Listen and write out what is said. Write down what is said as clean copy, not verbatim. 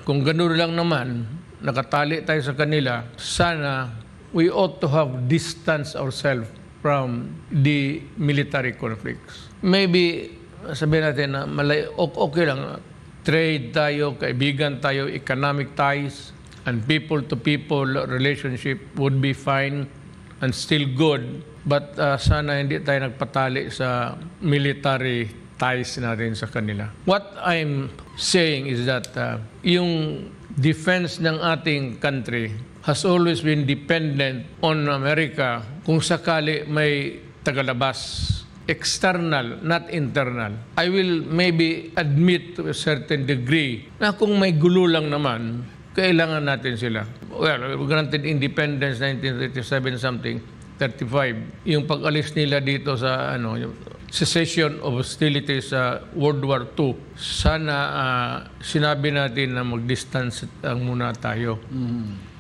Kung gano'n lang naman, nakatali tayo sa kanila, sana we ought to have distanced ourselves from the military conflicts. Maybe, sabihin natin na okay lang, trade tayo, kaibigan tayo, economic ties, and people-to-people relationship would be fine and still good. But sana hindi tayo nagpatali sa military ties natin sa kanila. What I'm saying is that yung defense ng ating country has always been dependent on America kung sakali may tagalabas. External, not internal. I will maybe admit to a certain degree na kung may gulo lang naman, kailangan natin sila. Well, granted independence 1937 something, 35. Yung pag-alis nila dito sa yung cessation of hostilities sa World War II, sana sinabi natin na mag-distance muna tayo.